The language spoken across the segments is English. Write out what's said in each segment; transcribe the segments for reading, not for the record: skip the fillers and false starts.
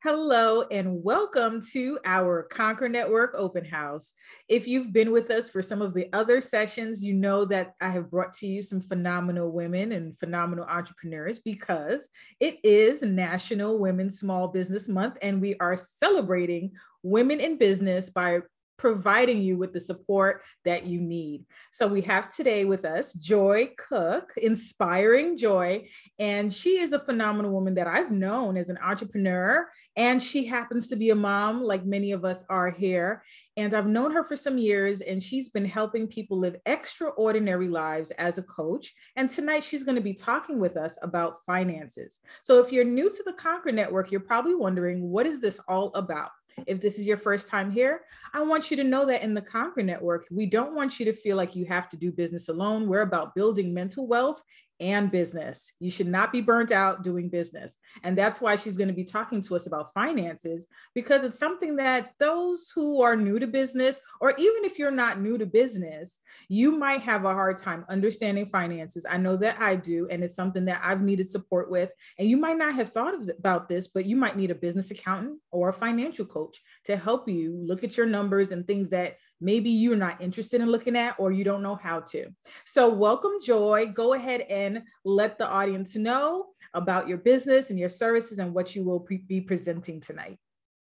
Hello and welcome to our Conquer Network Open House. If you've been with us for some of the other sessions, you know that I have brought to you some phenomenal women and phenomenal entrepreneurs because it is National Women's Small Business Month and we are celebrating women in business by providing you with the support that you need. So we have today with us Joy Cook, Inspiring Joy, and she is a phenomenal woman that I've known as an entrepreneur, and she happens to be a mom like many of us are here. And I've known her for some years, and she's been helping people live extraordinary lives as a coach. And tonight she's going to be talking with us about finances. So if you're new to the Conquer Network, you're probably wondering, what is this all about? If this is your first time here, I want you to know that in the Conquer Network, we don't want you to feel like you have to do business alone. We're about building mental wealth and business. You should not be burnt out doing business. And that's why she's going to be talking to us about finances, because it's something that those who are new to business, or even if you're not new to business, you might have a hard time understanding finances. I know that I do, and it's something that I've needed support with. And you might not have thought about this, but you might need a business accountant or a financial coach to help you look at your numbers and things that maybe you're not interested in looking at or you don't know how to. So welcome, Joy. Go ahead and let the audience know about your business and your services and what you will be presenting tonight.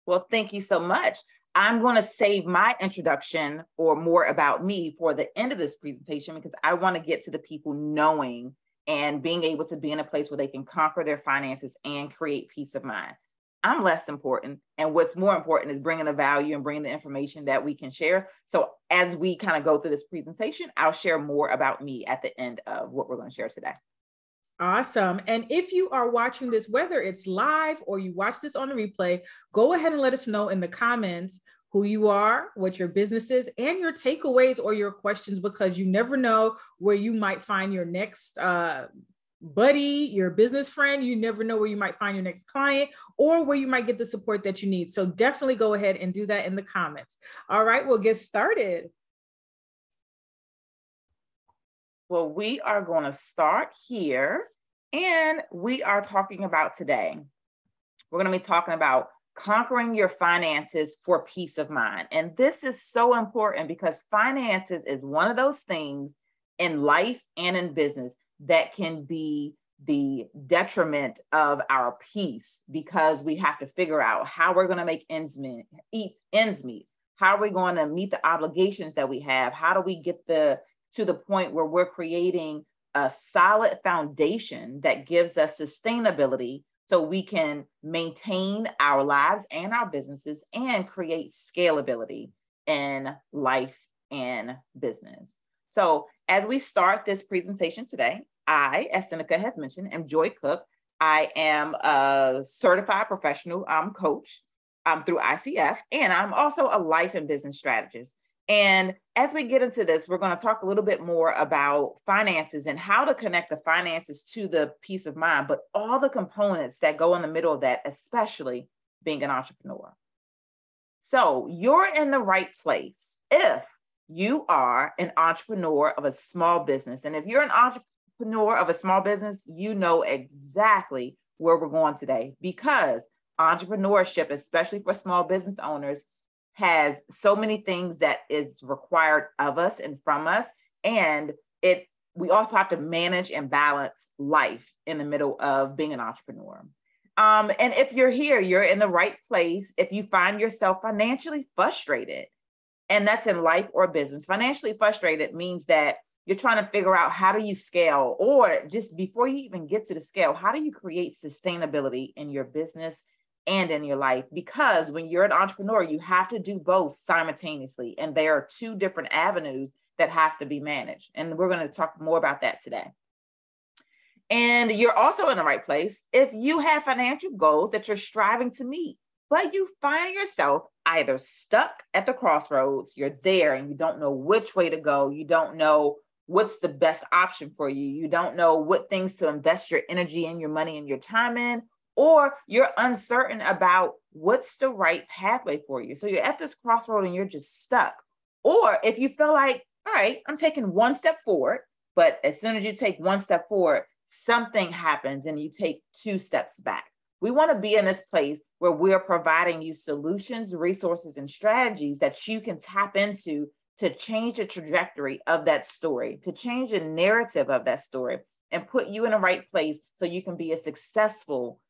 Well, thank you so much. I'm going to save my introduction or more about me for the end of this presentation because I want to get to the people knowing and being able to be in a place where they can conquer their finances and create peace of mind. I'm less important. And what's more important is bringing the value and bringing the information that we can share. So as we kind of go through this presentation, I'll share more about me at the end of what we're going to share today. Awesome. And if you are watching this, whether it's live or you watch this on the replay, go ahead and let us know in the comments who you are, what your business is, and your takeaways or your questions, because you never know where you might find your next buddy, your business friend. You never know where you might find your next client or where you might get the support that you need. So definitely go ahead and do that in the comments. All right, we'll get started. Well, we are going to start here, and we are talking about today. We're going to be talking about conquering your finances for peace of mind. And this is so important because finances is one of those things in life and in business that can be the detriment of our peace, because we have to figure out how we're going to make ends meet. How are we going to meet the obligations that we have? How do we get to the point where we're creating a solid foundation that gives us sustainability so we can maintain our lives and our businesses and create scalability in life and business. So as we start this presentation today, I, as Seneca has mentioned, am Joy Cook. I am a certified professional coach through ICF, and I'm also a life and business strategist. And as we get into this, we're going to talk a little bit more about finances and how to connect the finances to the peace of mind, but all the components that go in the middle of that, especially being an entrepreneur. So you're in the right place if you are an entrepreneur of a small business. And if you're an entrepreneur of a small business, you know exactly where we're going today, because entrepreneurship, especially for small business owners, has so many things that is required of us and from us. And we also have to manage and balance life in the middle of being an entrepreneur. And if you're here, you're in the right place. If you find yourself financially frustrated, and that's in life or business, financially frustrated means that you're trying to figure out how do you scale, or just before you even get to the scale, how do you create sustainability in your business and in your life? Because when you're an entrepreneur, you have to do both simultaneously. And there are two different avenues that have to be managed. And we're going to talk more about that today. And you're also in the right place if you have financial goals that you're striving to meet, but you find yourself either stuck at the crossroads, you're there and you don't know which way to go. You don't know what's the best option for you. You don't know what things to invest your energy and your money and your time in, or you're uncertain about what's the right pathway for you. So you're at this crossroad and you're just stuck. Or if you feel like, all right, I'm taking one step forward, but as soon as you take one step forward, something happens and you take two steps back, We want to be in this place where we're providing you solutions, resources, and strategies that you can tap into to change the trajectory of that story, to change the narrative of that story, and put you in the right place so you can be a successful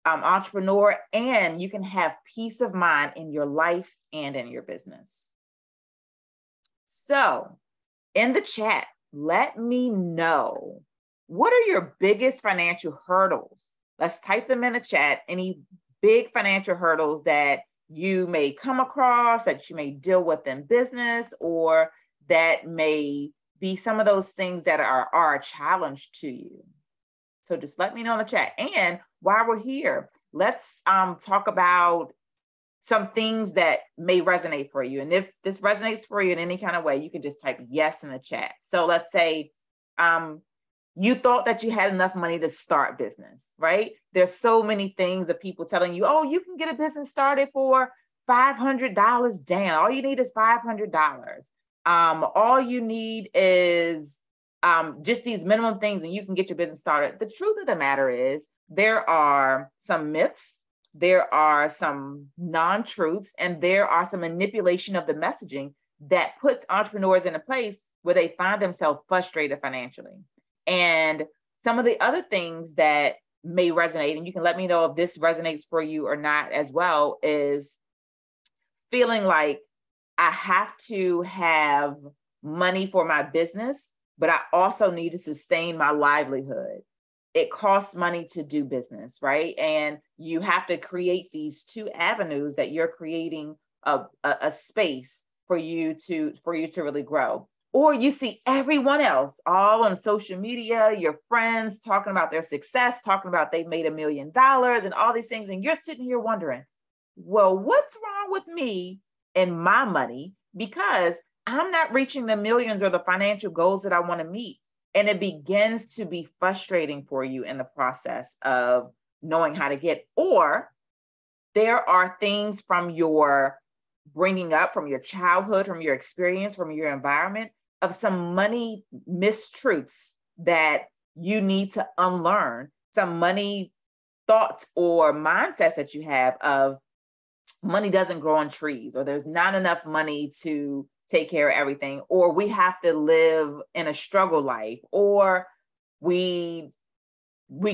entrepreneur, and you can have peace of mind in your life and in your business. So in the chat, let me know, what are your biggest financial hurdles? Let's type them in the chat. Any big financial hurdles that you may come across, that you may deal with in business, or that may be some of those things that are a challenge to you. So just let me know in the chat. And while we're here, let's talk about some things that may resonate for you. And if this resonates for you in any kind of way, you can just type yes in the chat. So let's say you thought that you had enough money to start business, right? There's so many things that people telling you, oh, you can get a business started for $500 down. All you need is $500. All you need is just these minimum things and you can get your business started. The truth of the matter is there are some myths, there are some non-truths, and there are some manipulation of the messaging that puts entrepreneurs in a place where they find themselves frustrated financially. And some of the other things that may resonate, and you can let me know if this resonates for you or not as well, is feeling like I have to have money for my business, but I also need to sustain my livelihood. It costs money to do business, right? And you have to create these two avenues that you're creating a space for you to really grow. Or you see everyone else all on social media, your friends talking about their success, talking about they made $1 million and all these things. And you're sitting here wondering, well, what's wrong with me and my money? Because I'm not reaching the millions or the financial goals that I want to meet. And it begins to be frustrating for you in the process of knowing how to get, or there are things from your bringing up, from your childhood, from your experience, from your environment, of some money mistruths that you need to unlearn, some money thoughts or mindsets that you have of money doesn't grow on trees, or there's not enough money to take care of everything, or we have to live in a struggle life, or we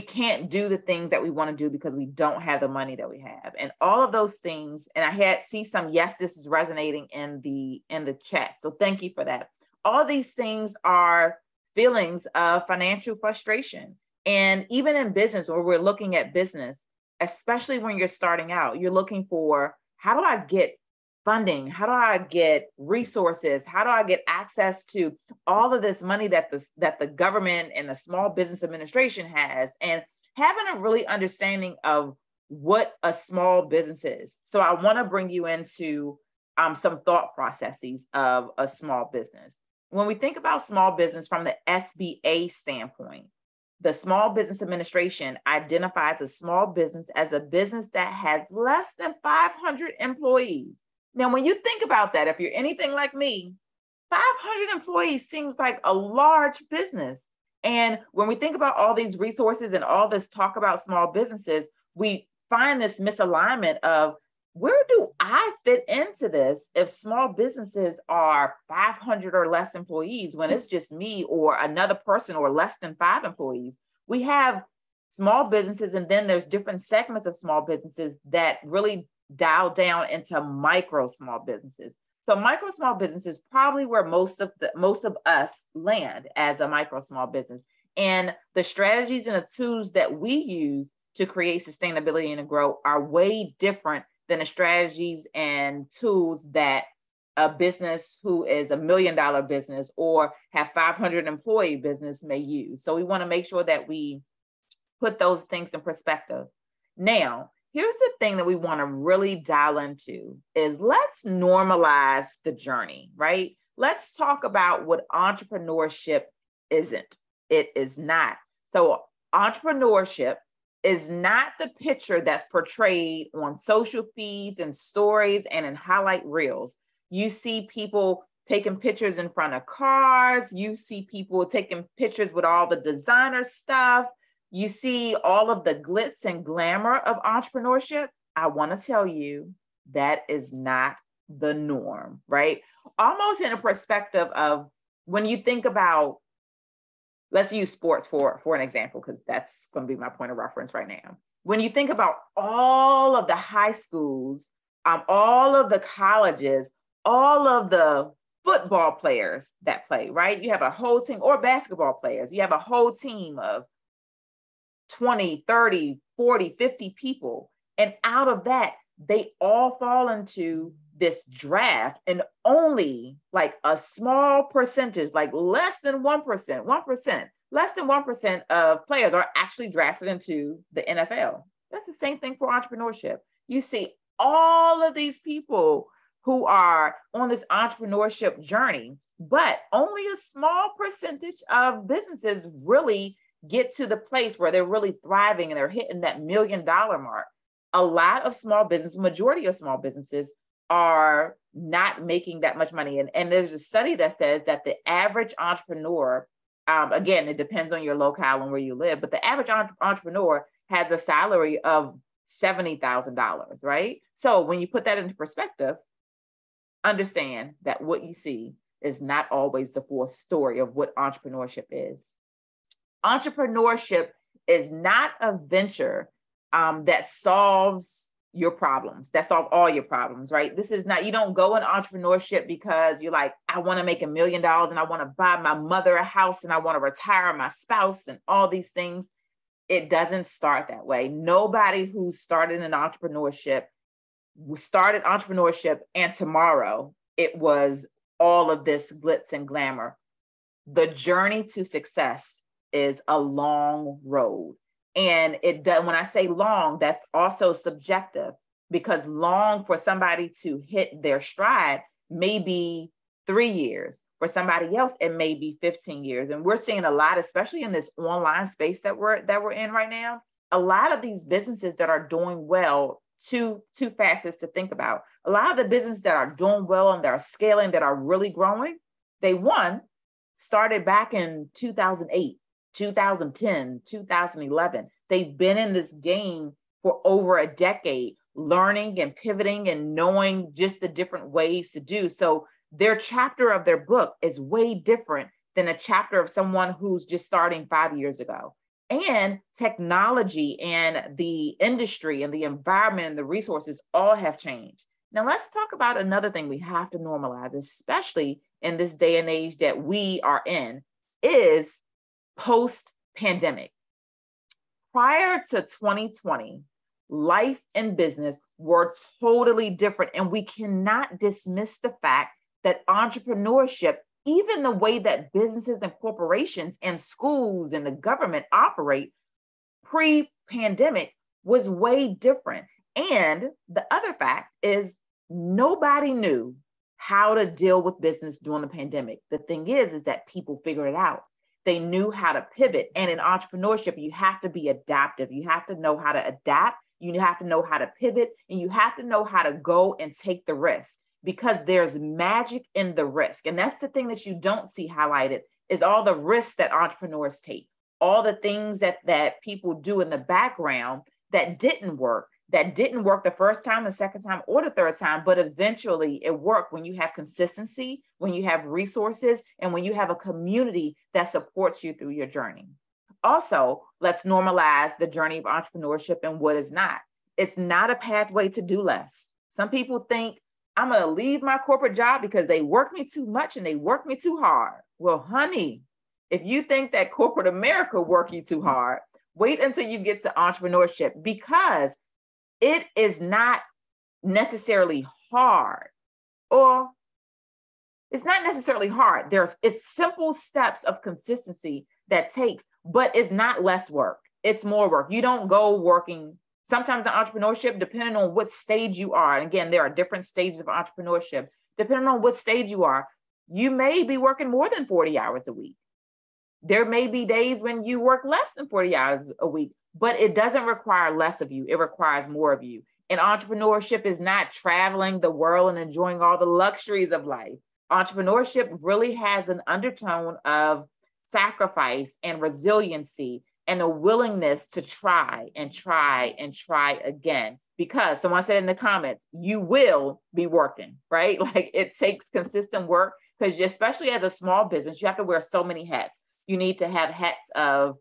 can't do the things that we want to do because we don't have the money that we have. And all of those things, and I see some, yes, this is resonating in the chat. So thank you for that. All these things are feelings of financial frustration. And even in business, or we're looking at business, especially when you're starting out, you're looking for, how do I get funding? How do I get resources? How do I get access to all of this money that the government and the Small Business Administration has? And having a really understanding of what a small business is. So I want to bring you into some thought processes of a small business. When we think about small business from the SBA standpoint, the Small Business Administration identifies a small business as a business that has less than 500 employees. Now, when you think about that, if you're anything like me, 500 employees seems like a large business. And when we think about all these resources and all this talk about small businesses, we find this misalignment of, where do I fit into this if small businesses are 500 or less employees when it's just me or another person or less than 5 employees? We have small businesses, and then there's different segments of small businesses that really dial down into micro small businesses. So micro small business is probably where most of us land as a micro small business. And the strategies and the tools that we use to create sustainability and to grow are way different than the strategies and tools that a business who is $1 million business or have 500 employee business may use. So we want to make sure that we put those things in perspective. Now, here's the thing that we want to really dial into is, let's normalize the journey, right? Let's talk about what entrepreneurship isn't. It is not. So entrepreneurship is not the picture that's portrayed on social feeds and stories and in highlight reels. You see people taking pictures in front of cars. You see people taking pictures with all the designer stuff. You see all of the glitz and glamour of entrepreneurship. I want to tell you that is not the norm, right? Almost in a perspective of when you think about, let's use sports for an example, because that's going to be my point of reference right now. When you think about all of the high schools, all of the colleges, all of the football players that play, right? You have a whole team, or basketball players. You have a whole team of 20, 30, 40, 50 people. And out of that, they all fall into this draft, and only like a small percentage, like less than 1%, less than 1% of players are actually drafted into the NFL. That's the same thing for entrepreneurship. You see all of these people who are on this entrepreneurship journey, but only a small percentage of businesses really get to the place where they're really thriving and they're hitting that $1 million mark. A lot of small business, majority of small businesses are not making that much money. And there's a study that says that the average entrepreneur, again, it depends on your locale and where you live, but the average entrepreneur has a salary of $70,000, right? So when you put that into perspective, understand that what you see is not always the full story of what entrepreneurship is. Entrepreneurship is not a venture that solves your problems, that solve all your problems, right? This is not, you don't go in entrepreneurship because you're like, I want to make $1 million and I want to buy my mother a house and I want to retire my spouse and all these things. It doesn't start that way. Nobody who started entrepreneurship and tomorrow it was all of this glitz and glamour. The journey to success is a long road. And it does, when I say long, that's also subjective, because long for somebody to hit their stride may be 3 years. For somebody else, it may be 15 years. And we're seeing a lot, especially in this online space that we're in right now, a lot of these businesses that are doing well, two facets to think about. A lot of the businesses that are doing well and that are scaling, that are really growing, they started back in 2008. 2010, 2011. They've been in this game for over a decade, learning and pivoting and knowing just the different ways to do. So their chapter of their book is way different than a chapter of someone who's just starting 5 years ago. And technology and the industry and the environment and the resources all have changed. Now let's talk about another thing we have to normalize, especially in this day and age that we are in, is post-pandemic. Prior to 2020, life and business were totally different. And we cannot dismiss the fact that entrepreneurship, even the way that businesses and corporations and schools and the government operate pre-pandemic, was way different. And the other fact is nobody knew how to deal with business during the pandemic. The thing is that people figured it out. They knew how to pivot. And in entrepreneurship, you have to be adaptive. You have to know how to adapt. You have to know how to pivot, and you have to know how to go and take the risk, because there's magic in the risk. And that's the thing that you don't see highlighted, is all the risks that entrepreneurs take, all the things that people do in the background that didn't work the first time, the second time, or the third time, but eventually it worked when you have consistency, when you have resources, and when you have a community that supports you through your journey. Also, let's normalize the journey of entrepreneurship and what is not. It's not a pathway to do less. Some people think, I'm going to leave my corporate job because they work me too much and they work me too hard. Well, honey, if you think that corporate America work you too hard, wait until you get to entrepreneurship, because it is not necessarily hard, or it's not necessarily hard. It's simple steps of consistency that takes, but it's not less work. It's more work. You don't go working. Sometimes in entrepreneurship, depending on what stage you are, and again, there are different stages of entrepreneurship, depending on what stage you are, you may be working more than 40 hours a week. There may be days when you work less than 40 hours a week, but it doesn't require less of you. It requires more of you. And entrepreneurship is not traveling the world and enjoying all the luxuries of life. Entrepreneurship really has an undertone of sacrifice and resiliency and a willingness to try and try and try again. Because someone said in the comments, you will be working, right? Like it takes consistent work, because especially as a small business, you have to wear so many hats. You need to have hats of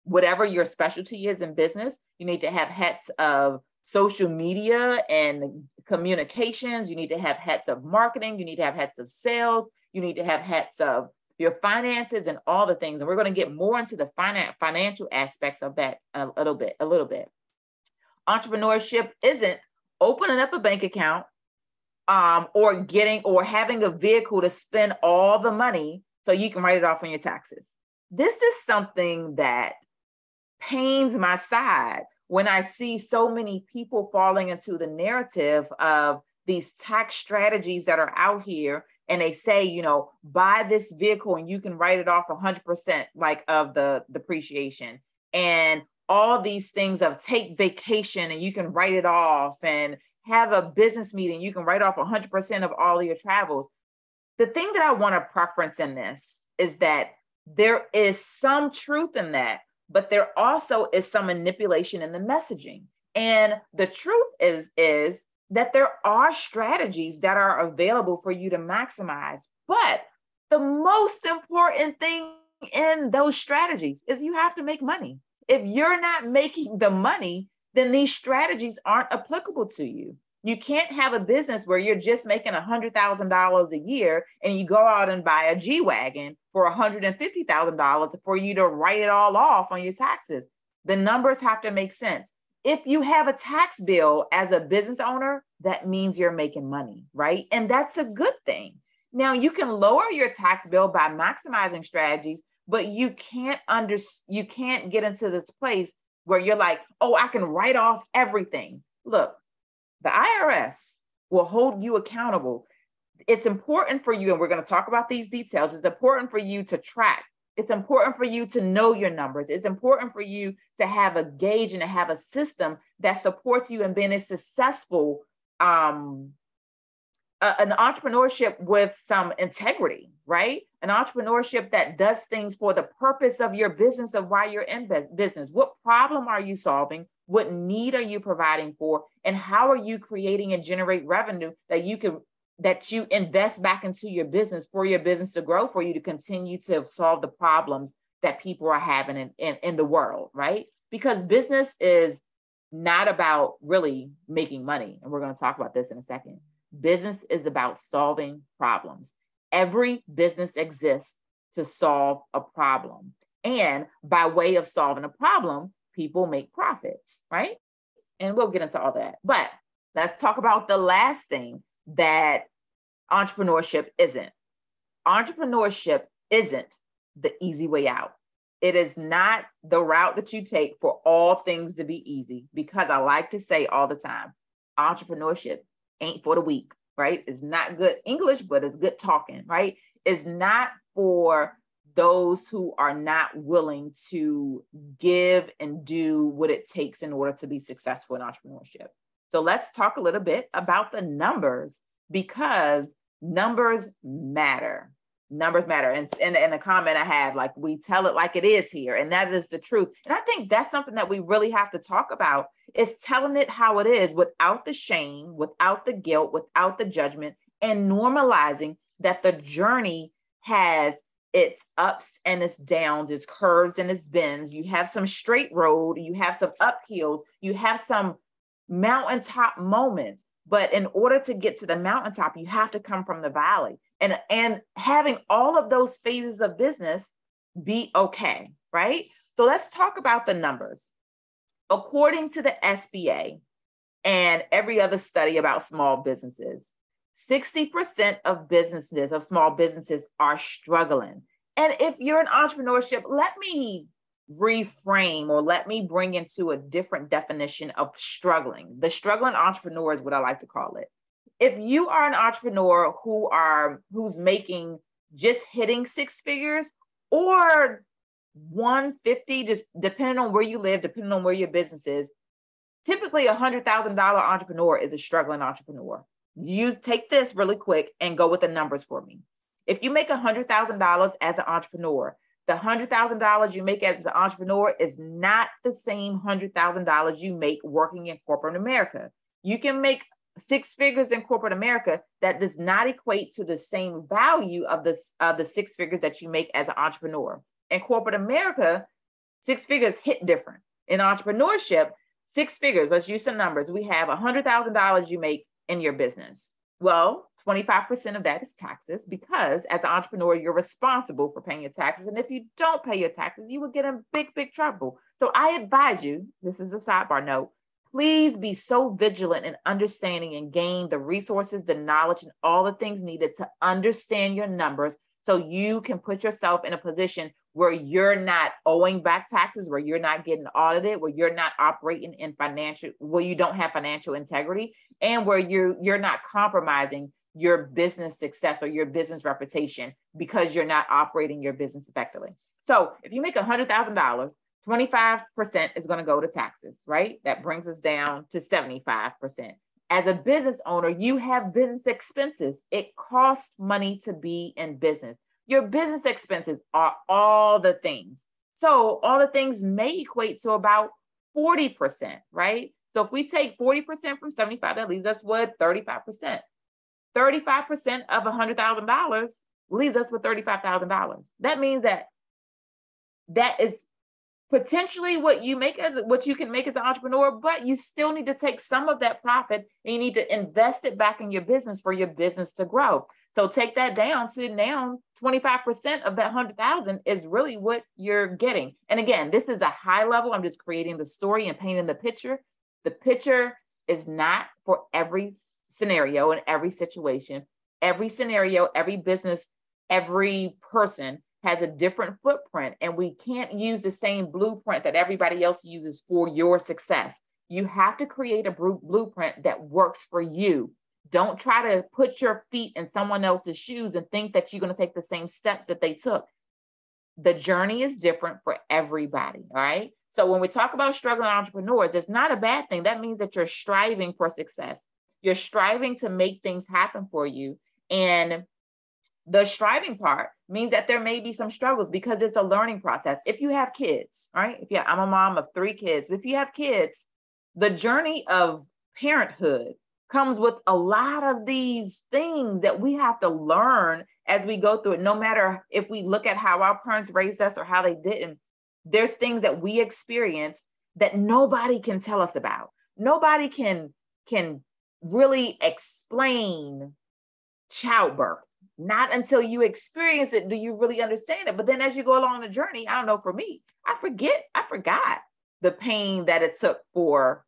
whatever your specialty is in business. You need to have hats of social media and communications. You need to have hats of marketing. You need to have hats of sales. You need to have hats of your finances and all the things. And we're going to get more into the financial aspects of that a little bit. Entrepreneurship isn't opening up a bank account or having a vehicle to spend all the money so you can write it off on your taxes. This is something that pains my side when I see so many people falling into the narrative of these tax strategies that are out here. And they say, buy this vehicle and you can write it off 100% like of the depreciation, and all these things of take vacation and you can write it off, and have a business meeting, you can write off 100% of all of your travels. The thing that I want to preference in this is that there is some truth in that, but there also is some manipulation in the messaging. And the truth is that there are strategies that are available for you to maximize. But the most important thing in those strategies is you have to make money. If you're not making the money, then these strategies aren't applicable to you. You can't have a business where you're just making $100,000 a year and you go out and buy a G-Wagon for $150,000 for you to write it all off on your taxes. The numbers have to make sense. If you have a tax bill as a business owner, that means you're making money, right? And that's a good thing. Now, you can lower your tax bill by maximizing strategies, but you can't get into this place where you're like, oh, I can write off everything. Look, the IRS will hold you accountable. It's important for you, and we're going to talk about these details. It's important for you to track. It's important for you to know your numbers. It's important for you to have a gauge and to have a system that supports you in being a successful an entrepreneurship with some integrity, right? An entrepreneurship that does things for the purpose of your business, of why you're in business. What problem are you solving? What need are you providing for? And how are you creating and generate revenue that you invest back into your business for your business to grow, for you to continue to solve the problems that people are having in the world, right? Because business is not about really making money. And we're going to talk about this in a second. Business is about solving problems. Every business exists to solve a problem. And by way of solving a problem, people make profits, right? And we'll get into all that. But let's talk about the last thing that entrepreneurship isn't. Entrepreneurship isn't the easy way out. It is not the route that you take for all things to be easy, because I like to say all the time, entrepreneurship ain't for the weak, right? It's not good English, but it's good talking, right? It's not for those who are not willing to give and do what it takes in order to be successful in entrepreneurship. So let's talk a little bit about the numbers, because numbers matter. Numbers matter. And in the comment I had, like, we tell it like it is here. And that is the truth. And I think that's something that we really have to talk about, is telling it how it is, without the shame, without the guilt, without the judgment, and normalizing that the journey has its ups and its downs, its curves and its bends. You have some straight road, you have some uphills, you have some mountaintop moments. But in order to get to the mountaintop, you have to come from the valley. And having all of those phases of business be okay, right? So let's talk about the numbers. According to the SBA and every other study about small businesses, 60% of small businesses are struggling. And if you're in entrepreneurship, let me reframe, or let me bring into a different definition of struggling. The struggling entrepreneur is what I like to call it. If you are an entrepreneur who's making just hitting six figures, or 150, just depending on where you live, depending on where your business is, typically $100,000 entrepreneur is a struggling entrepreneur. You take this really quick and go with the numbers for me. If you make $100,000 as an entrepreneur, The $100,000 you make as an entrepreneur is not the same $100,000 you make working in corporate America. You can make 6 figures in corporate America. That does not equate to the same value of the 6 figures that you make as an entrepreneur. In corporate America, 6 figures hit different. In entrepreneurship, 6 figures, let's use some numbers. We have $100,000 you make in your business. Well, 25% of that is taxes, because as an entrepreneur, you're responsible for paying your taxes. And if you don't pay your taxes, you will get in big, big trouble. So I advise you, this is a sidebar note, please be so vigilant in understanding and gain the resources, the knowledge, and all the things needed to understand your numbers, so you can put yourself in a position where you're not owing back taxes, where you're not getting audited, where you're not operating in financial, where you don't have financial integrity, and where you're not compromising your business success or your business reputation because you're not operating your business effectively. So if you make $100,000, 25% is going to go to taxes, right? That brings us down to 75%. As a business owner, you have business expenses. It costs money to be in business. Your business expenses are all the things. So all the things may equate to about 40%, right? So if we take 40% from 75, that leaves us with 35%. 35% of $100,000 leaves us with $35,000. That means that is potentially what you can make as an entrepreneur, but you still need to take some of that profit and you need to invest it back in your business for your business to grow. So take that down to now 25% of that 100,000 is really what you're getting. And again, this is a high level. I'm just creating the story and painting the picture. The picture is not for every scenario and every situation. Every scenario, every business, every person has a different footprint, and we can't use the same blueprint that everybody else uses for your success. You have to create a blueprint that works for you. Don't try to put your feet in someone else's shoes and think that you're going to take the same steps that they took. The journey is different for everybody, all right? So when we talk about struggling entrepreneurs, it's not a bad thing. That means that you're striving for success. You're striving to make things happen for you. And the striving part means that there may be some struggles because it's a learning process. If you have kids, right? I'm a mom of 3 kids. If you have kids, the journey of parenthood comes with a lot of these things that we have to learn as we go through it. No matter if we look at how our parents raised us or how they didn't, there's things that we experience that nobody can tell us about. Nobody can really explain childbirth. Not until you experience it do you really understand it. But then as you go along the journey, I don't know, for me, I forgot the pain that it took for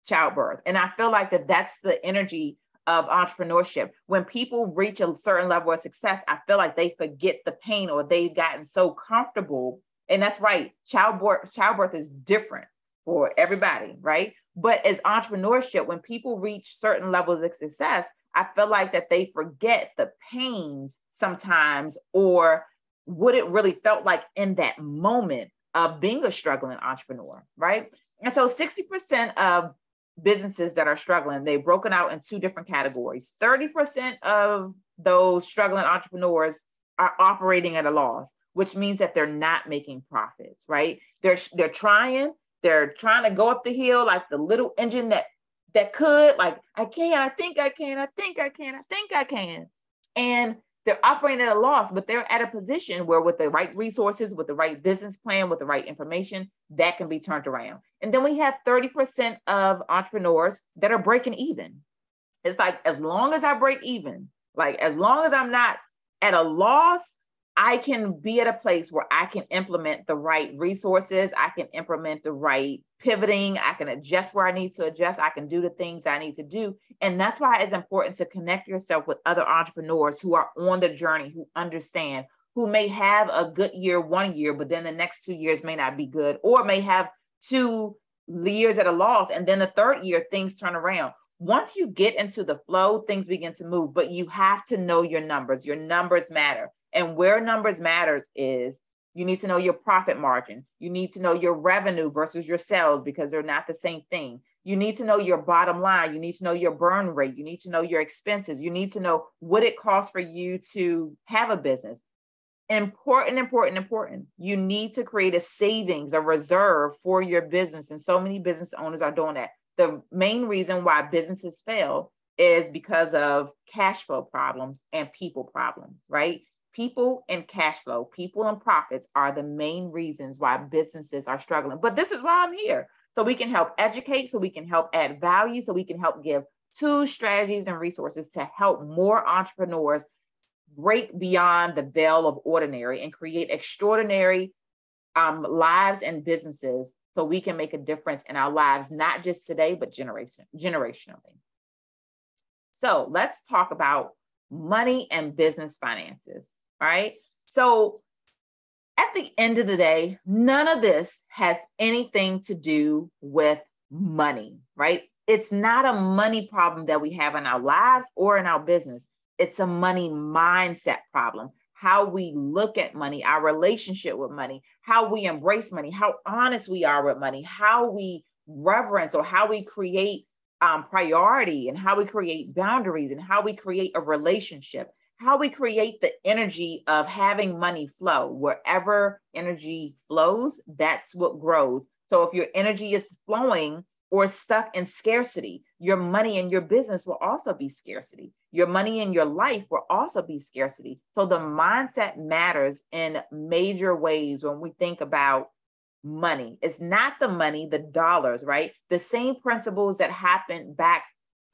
childbirth. And I feel like that's the energy of entrepreneurship. When people reach a certain level of success, I feel like they forget the pain, or they've gotten so comfortable. And that's right. Childbirth is different for everybody, right? But as entrepreneurship, when people reach certain levels of success, I feel like that they forget the pains sometimes, or what it really felt like in that moment of being a struggling entrepreneur, right? And so 60% of businesses that are struggling, they've broken out in 2 different categories. 30% of those struggling entrepreneurs are operating at a loss, which means that they're not making profits, right? They're trying to go up the hill like the little engine that could, like, I think I can. And they're operating at a loss, but they're at a position where with the right resources, with the right business plan, with the right information, that can be turned around. And then we have 30% of entrepreneurs that are breaking even. It's like, as long as I break even, like as long as I'm not at a loss, I can be at a place where I can implement the right resources. I can implement the right pivoting. I can adjust where I need to adjust. I can do the things I need to do. And that's why it's important to connect yourself with other entrepreneurs who are on the journey, who understand, who may have a good year 1 year, but then the next 2 years may not be good, or may have 2 years at a loss. And then the 3rd year, things turn around. Once you get into the flow, things begin to move, but you have to know your numbers. Your numbers matter. And where numbers matters is you need to know your profit margin. You need to know your revenue versus your sales, because they're not the same thing. You need to know your bottom line. You need to know your burn rate. You need to know your expenses. You need to know what it costs for you to have a business. Important. You need to create a savings, a reserve for your business. And so many business owners are doing that. The main reason why businesses fail is because of cash flow problems and people problems, right? People and cash flow, people and profits are the main reasons why businesses are struggling. But this is why I'm here. So we can help educate, so we can help add value, so we can help give tools, strategies, and resources to help more entrepreneurs break beyond the veil of ordinary and create extraordinary lives and businesses, so we can make a difference in our lives, not just today, but generationally. So let's talk about money and business finances. All right. So at the end of the day, none of this has anything to do with money, right? It's not a money problem that we have in our lives or in our business. It's a money mindset problem. How we look at money, our relationship with money, how we embrace money, how honest we are with money, how we reverence or how we create priority, and how we create boundaries, and how we create a relationship, how we create the energy of having money flow. Wherever energy flows, that's what grows. So if your energy is flowing or stuck in scarcity, your money in your business will also be scarcity. Your money in your life will also be scarcity. So the mindset matters in major ways when we think about money. It's not the money, the dollars, right? The same principles that happened back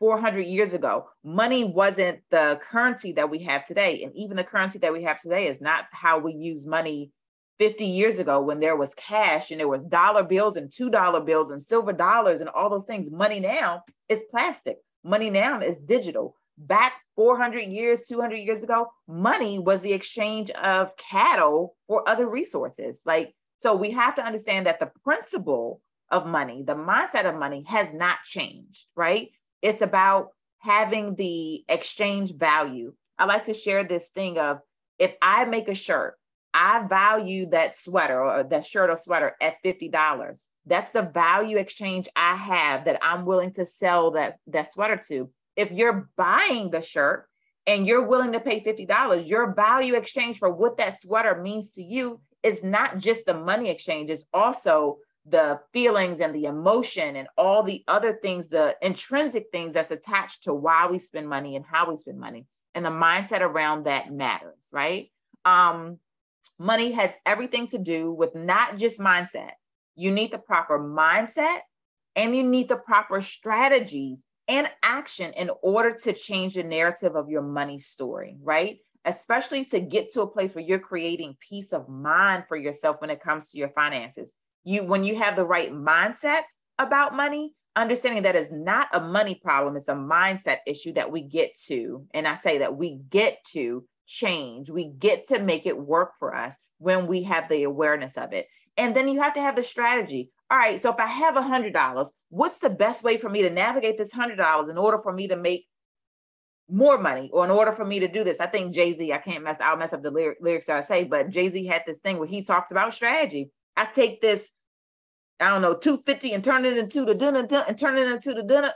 400 years ago. Money wasn't the currency that we have today. And even the currency that we have today is not how we use money 50 years ago, when there was cash and there was dollar bills and $2 bills and silver dollars and all those things. Money now is plastic. Money now is digital. Back 400 years, 200 years ago, money was the exchange of cattle for other resources. So we have to understand that the principle of money, the mindset of money has not changed, right? It's about having the exchange value. I like to share this thing of, if I make a shirt, I value that sweater or that shirt or sweater at $50. That's the value exchange I have, that I'm willing to sell that sweater to. If you're buying the shirt and you're willing to pay $50, your value exchange for what that sweater means to you is not just the money exchange, it's also the feelings and the emotion and all the other things, the intrinsic things that's attached to why we spend money and how we spend money. And the mindset around that matters, right? Money has everything to do with not just mindset. You need the proper mindset, and you need the proper strategies and action in order to change the narrative of your money story, right? Especially to get to a place where you're creating peace of mind for yourself when it comes to your finances. When you have the right mindset about money, understanding that it's not a money problem, it's a mindset issue that we get to, and I say that we get to change. We get to make it work for us when we have the awareness of it. And then you have to have the strategy. All right, so if I have $100, what's the best way for me to navigate this $100 in order for me to make more money, or in order for me to do this? I think Jay-Z, I'll mess up the lyrics that I say, but Jay-Z had this thing where he talks about strategy. I take this, I don't know, 250 and turn it into the dinner and turn it into the dinner.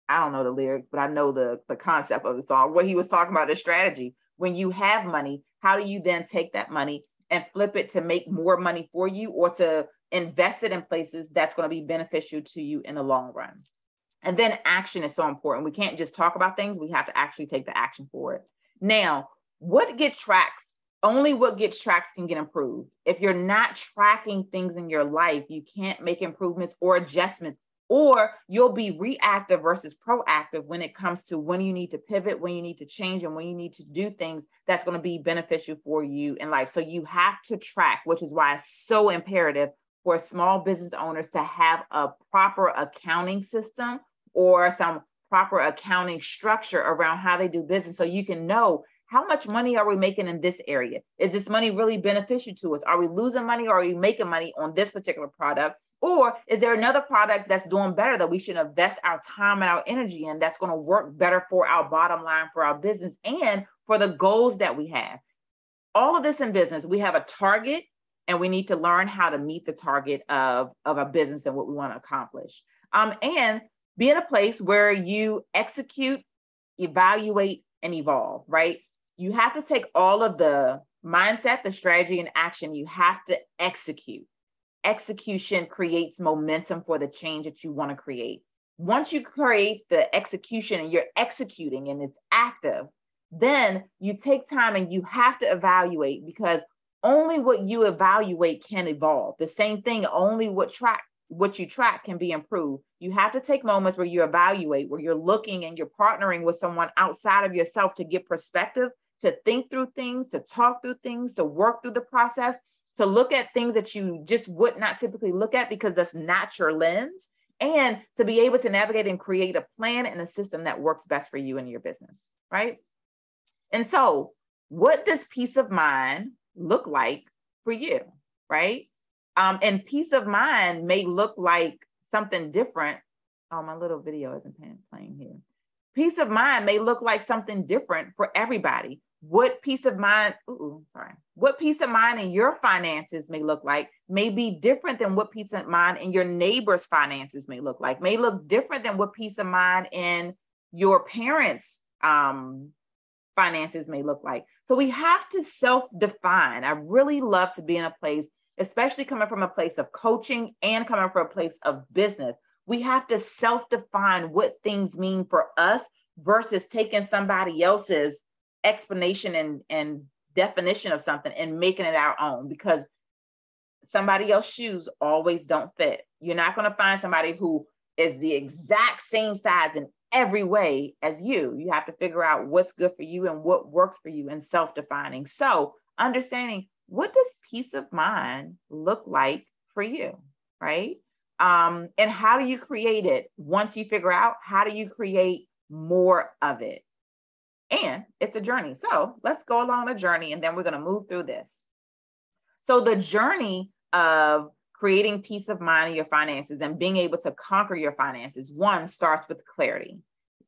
I don't know the lyrics, but I know the concept of the song. What he was talking about is strategy. When you have money, how do you then take that money and flip it to make more money for you, or to invest it in places that's going to be beneficial to you in the long run? And then action is so important. We can't just talk about things. We have to actually take the action for it. Now, what gets tracked? Only what gets tracked can get improved. If you're not tracking things in your life, you can't make improvements or adjustments, or you'll be reactive versus proactive when it comes to when you need to pivot, when you need to change, and when you need to do things that's going to be beneficial for you in life. So you have to track, which is why it's so imperative for small business owners to have a proper accounting system or some proper accounting structure around how they do business, so you can know, how much money are we making in this area? Is this money really beneficial to us? Are we losing money, or are we making money on this particular product? Or is there another product that's doing better that we should invest our time and our energy in, that's going to work better for our bottom line, for our business, and for the goals that we have? All of this in business, we have a target, and we need to learn how to meet the target of a business and what we want to accomplish. And be in a place where you execute, evaluate, and evolve, right? You have to take all of the mindset, the strategy, and action, you have to execute. Execution creates momentum for the change that you want to create. Once you create the execution and you're executing and it's active, then you take time and you have to evaluate, because only what you evaluate can evolve. The same thing, only what you track can be improved. You have to take moments where you evaluate, where you're looking and you're partnering with someone outside of yourself to get perspective, to think through things, to talk through things, to work through the process, to look at things that you just would not typically look at because that's not your lens, and to be able to navigate and create a plan and a system that works best for you and your business, right? And so what does peace of mind look like for you, right? And peace of mind may look like something different. Oh, my little video isn't playing here. Peace of mind may look like something different for everybody. What peace of mind in your finances may look like may be different than what peace of mind in your neighbor's finances may look like, may look different than what peace of mind in your parents' finances may look like. So we have to self-define. I really love to be in a place, especially coming from a place of coaching and coming from a place of business. We have to self-define what things mean for us versus taking somebody else's explanation and definition of something and making it our own, because somebody else's shoes always don't fit. You're not going to find somebody who is the exact same size in every way as you. You have to figure out what's good for you and what works for you, and self-defining. So understanding, what does peace of mind look like for you, right? And how do you create it? Once you figure out, how do you create more of it? And it's a journey. So let's go along the journey, and then we're going to move through this. So the journey of creating peace of mind in your finances and being able to conquer your finances, one, starts with clarity.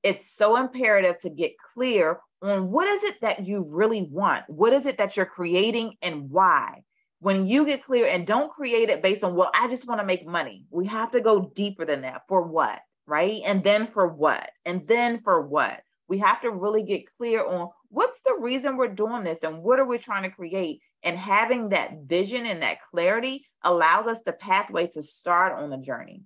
It's so imperative to get clear on what is it that you really want? What is it that you're creating and why? When you get clear, and don't create it based on, well, I just want to make money. We have to go deeper than that. For what, right? And then for what? And then for what? We have to really get clear on what's the reason we're doing this and what are we trying to create. And having that vision and that clarity allows us the pathway to start on the journey.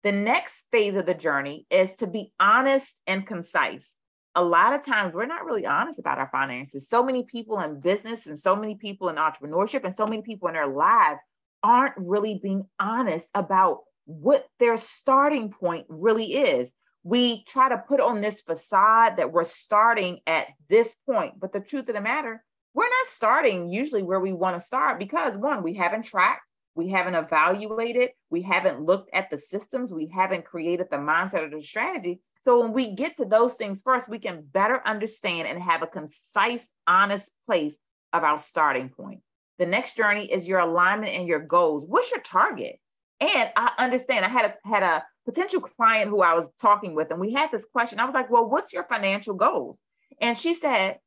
The next phase of the journey is to be honest and concise. A lot of times we're not really honest about our finances. So many people in business and so many people in entrepreneurship and so many people in their lives aren't really being honest about what their starting point really is. We try to put on this facade that we're starting at this point, but the truth of the matter, we're not starting usually where we want to start, because one, we haven't tracked, we haven't evaluated, we haven't looked at the systems, we haven't created the mindset or the strategy. So when we get to those things first, we can better understand and have a concise, honest place of our starting point. The next journey is your alignment and your goals. What's your target? And I understand, I had a potential client who I was talking with, and we had this question. I was like, well, what's your financial goals? And she said,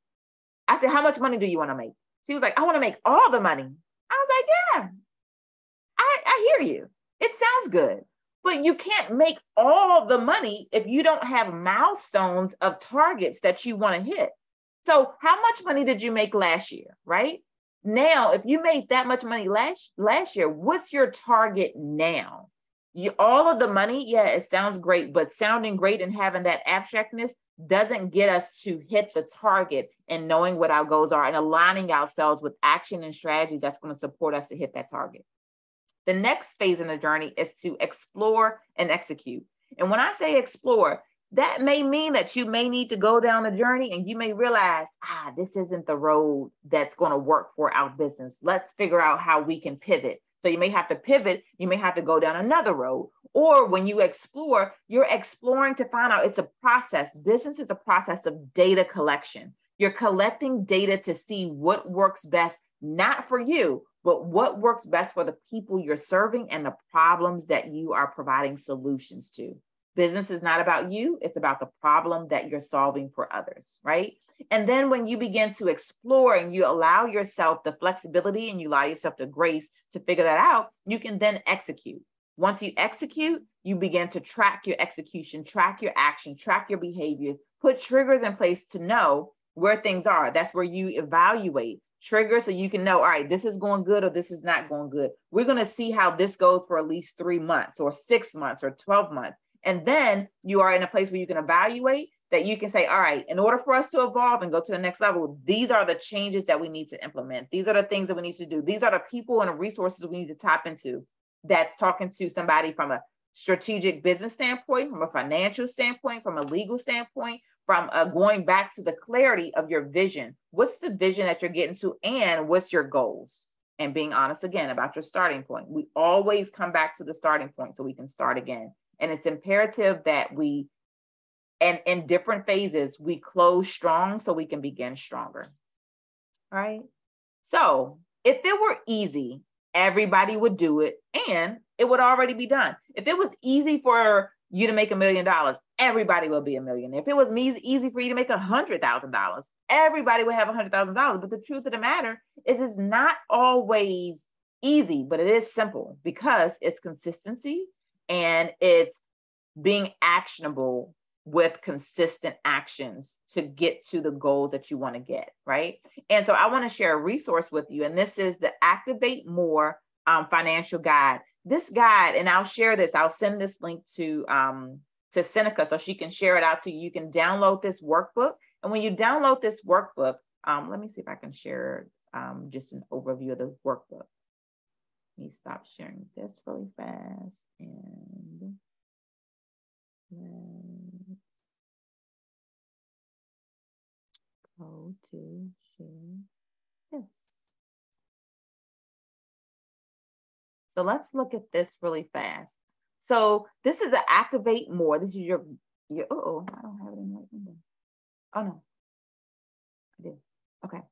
I said, how much money do you want to make? She was like, I want to make all the money. I was like, yeah, I hear you. It sounds good, but you can't make all the money if you don't have milestones of targets that you want to hit. So how much money did you make last year, right? Now, if you made that much money last year, what's your target now? All of the money, yeah, it sounds great, but sounding great and having that abstractness doesn't get us to hit the target and knowing what our goals are and aligning ourselves with action and strategies that's going to support us to hit that target. The next phase in the journey is to explore and execute. And when I say explore, that may mean that you may need to go down the journey and you may realize, this isn't the road that's going to work for our business. Let's figure out how we can pivot. So you may have to pivot. You may have to go down another road. Or when you explore, you're exploring to find out. It's a process. Business is a process of data collection. You're collecting data to see what works best, not for you, but what works best for the people you're serving and the problems that you are providing solutions to. Business is not about you. It's about the problem that you're solving for others, right? And then when you begin to explore and you allow yourself the flexibility and you allow yourself the grace to figure that out, you can then execute. Once you execute, you begin to track your execution, track your action, track your behaviors, put triggers in place to know where things are. That's where you evaluate. trigger so you can know, all right, this is going good or this is not going good. We're going to see how this goes for at least 3 months or 6 months or 12 months. And then you are in a place where you can evaluate, that you can say, all right, in order for us to evolve and go to the next level, these are the changes that we need to implement. These are the things that we need to do. These are the people and the resources we need to tap into. That's talking to somebody from a strategic business standpoint, from a financial standpoint, from a legal standpoint, from going back to the clarity of your vision. What's the vision that you're getting to, and what's your goals? And being honest again about your starting point. We always come back to the starting point so we can start again. And it's imperative that we, and in different phases, we close strong so we can begin stronger. All right. So if it were easy, everybody would do it and it would already be done. If it was easy for you to make $1 million, everybody will be a millionaire. If it was easy for you to make $100,000, everybody would have $100,000. But the truth of the matter is, it's not always easy, but it is simple because it's consistency and it's being actionable with consistent actions to get to the goals that you want to get, right? And so I want to share a resource with you, and this is the Activate More financial guide. This guide, and I'll share this, I'll send this link to Seneca so she can share it out to you. You can download this workbook. And when you download this workbook, let me see if I can share just an overview of the workbook. Let me stop sharing this really fast and let's go to share this. So let's look at this really fast. So this is an Activate More. This is your I don't have it in right window. Oh no, I did. Okay.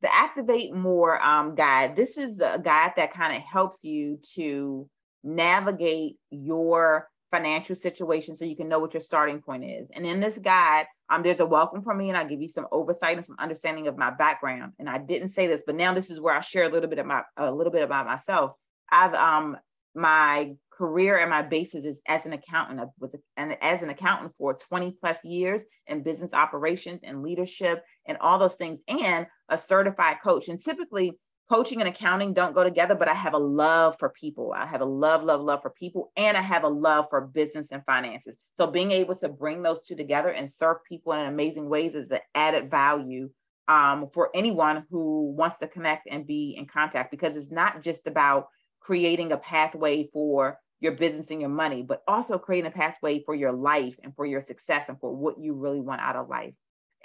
The Activate More guide. This is a guide that kind of helps you to navigate your financial situation so you can know what your starting point is. And in this guide, there's a welcome from me, and I give you some oversight and some understanding of my background. And I didn't say this, but now this is where I share a little bit about myself. I've my career and my basis is as an accountant. I was as an accountant for 20 plus years in business operations and leadership and all those things, and a certified coach. And typically coaching and accounting don't go together, but I have a love for people. I have a love for people, and I have a love for business and finances. So being able to bring those two together and serve people in amazing ways is an added value for anyone who wants to connect and be in contact, because it's not just about creating a pathway for your business and your money, but also creating a pathway for your life and for your success and for what you really want out of life.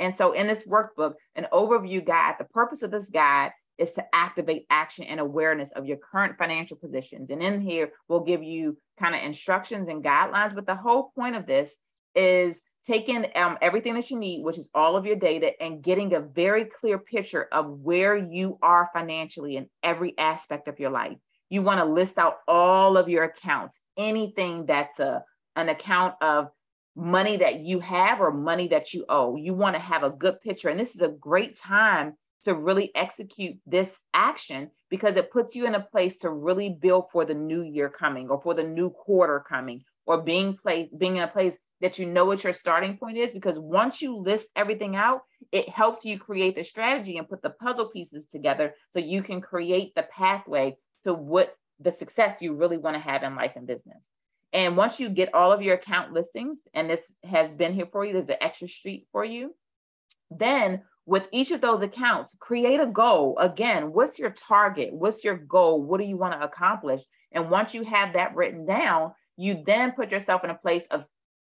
And so in this workbook, an overview guide, the purpose of this guide is to activate action and awareness of your current financial positions. And in here, we'll give you kind of instructions and guidelines, but the whole point of this is taking everything that you need, which is all of your data, and getting a very clear picture of where you are financially in every aspect of your life. You want to list out all of your accounts, anything that's an account of money that you have or money that you owe. You want to have a good picture. And this is a great time to really execute this action, because it puts you in a place to really build for the new year coming, or for the new quarter coming, or being in a place that you know what your starting point is. Because once you list everything out, it helps you create the strategy and put the puzzle pieces together so you can create the pathway to what the success you really want to have in life and business. And once you get all of your account listings, and this has been here for you, there's an extra sheet for you. Then with each of those accounts, create a goal. Again, what's your target? What's your goal? What do you want to accomplish? And once you have that written down, you then put yourself in a place of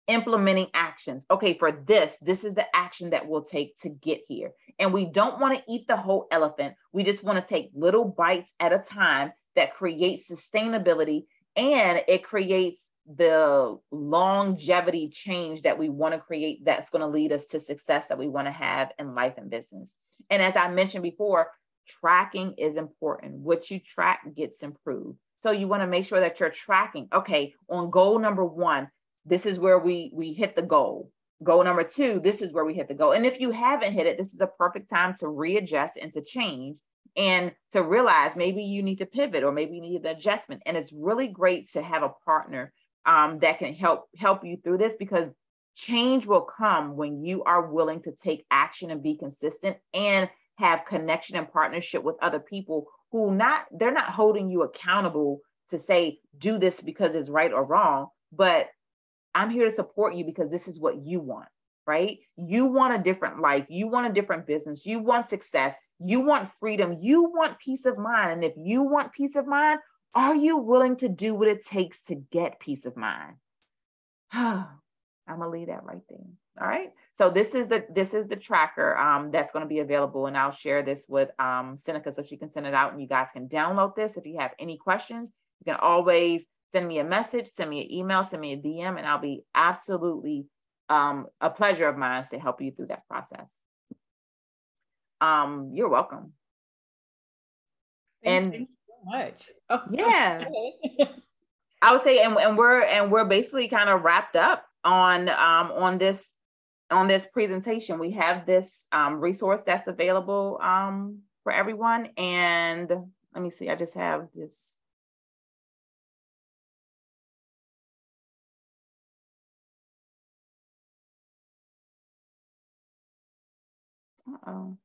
implementing actions. Okay, for this is the action that we'll take to get here. And we don't want to eat the whole elephant. We just want to take little bites at a time that create sustainability, and it creates the longevity change that we want to create, that's going to lead us to success that we want to have in life and business. And as I mentioned before, tracking is important. What you track gets improved. So you want to make sure that you're tracking. Okay, on goal number 1, this is where we hit the goal. Goal number 2, this is where we hit the goal. And if you haven't hit it, this is a perfect time to readjust and to change, and to realize maybe you need to pivot, or maybe you need an adjustment. And it's really great to have a partner that can help you through this, because change will come when you are willing to take action and be consistent and have connection and partnership with other people who they're not holding you accountable to say, do this because it's right or wrong, but I'm here to support you because this is what you want, right? You want a different life. You want a different business. You want success. You want freedom. You want peace of mind. And if you want peace of mind, are you willing to do what it takes to get peace of mind? I'm gonna leave that right there. All right. So this is the tracker that's going to be available, and I'll share this with Seneca so she can send it out, and you guys can download this. If you have any questions, you can always send me a message, send me an email, send me a DM, and I'll be absolutely a pleasure of mine to help you through that process. You're welcome. Thank you so much. Oh, yeah. I would say, and we're basically kind of wrapped up on this presentation. We have this resource that's available for everyone. And let me see, I just have this. Uh-oh.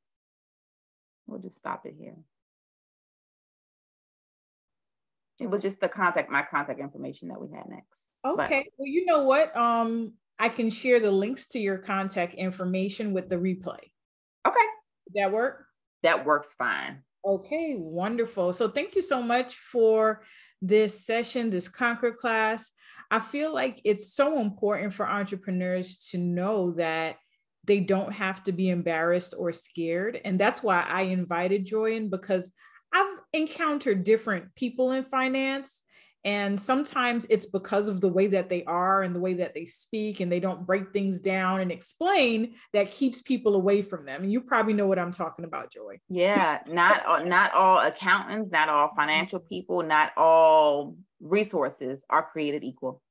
We'll just stop it here. It was just my contact information that we had next. Okay. Well, you know what? I can share the links to your contact information with the replay. Okay. Does that work? That works fine. Okay, wonderful. So thank you so much for this session, this Conquer class. I feel like it's so important for entrepreneurs to know that they don't have to be embarrassed or scared. And that's why I invited Joy in, because I've encountered different people in finance. And sometimes it's because of the way that they are and the way that they speak, and they don't break things down and explain, that keeps people away from them. And you probably know what I'm talking about, Joy. Yeah, not all accountants, not all financial people, not all resources are created equal.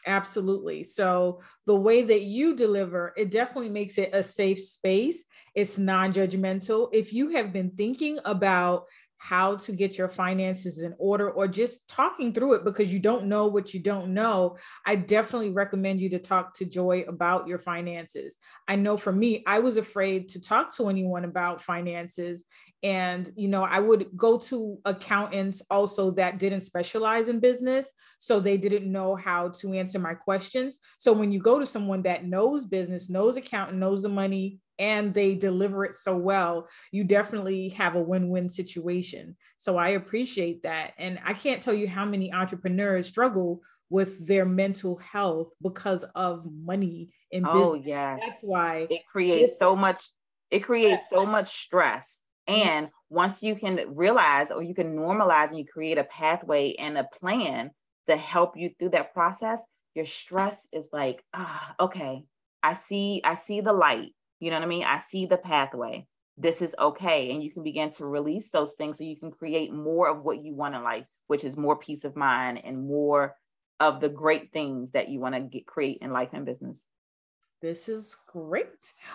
Absolutely. So the way that you deliver, it definitely makes it a safe space. It's non-judgmental. If you have been thinking about how to get your finances in order, or just talking through it because you don't know what you don't know, I definitely recommend you to talk to Joy about your finances. I know for me, I was afraid to talk to anyone about finances. And, I would go to accountants also that didn't specialize in business. So they didn't know how to answer my questions. So when you go to someone that knows business, knows accounting, knows the money, and they deliver it so well, you definitely have a win-win situation. So I appreciate that. And I can't tell you how many entrepreneurs struggle with their mental health because of money in business. Oh, yes. That's why it creates so much stress. And once you can realize, or you can normalize, and you create a pathway and a plan to help you through that process, your stress is like, okay, I see the light. You know what I mean? I see the pathway. This is okay. And you can begin to release those things so you can create more of what you want in life, which is more peace of mind and more of the great things that you want to create in life and business. This is great.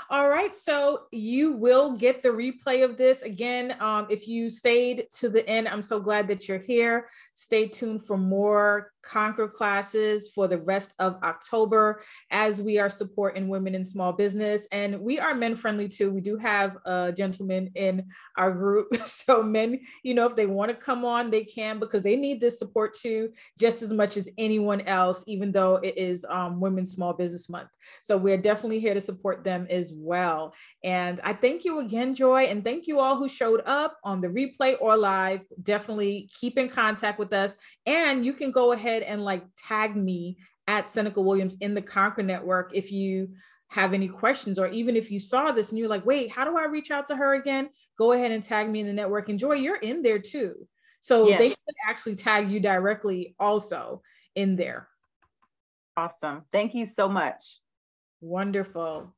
All right. So you will get the replay of this. Again, if you stayed to the end, I'm so glad that you're here. Stay tuned for more Conquer classes for the rest of October, as we are supporting women in small business. And we are men friendly too. We do have a gentleman in our group. So men, if they want to come on, they can, because they need this support too, just as much as anyone else, even though it is Women's Small Business Month. So we're definitely here to support them as well. And I thank you again, Joy, and thank you all who showed up on the replay or live. Definitely keep in contact with us, and you can go ahead and tag me at Seneca Williams in the Conquer Network if you have any questions, or even if you saw this and you're like, wait, how do I reach out to her again? Go ahead and tag me in the network. And Joy, you're in there too. So they can actually tag you directly also in there. Awesome. Thank you so much. Wonderful.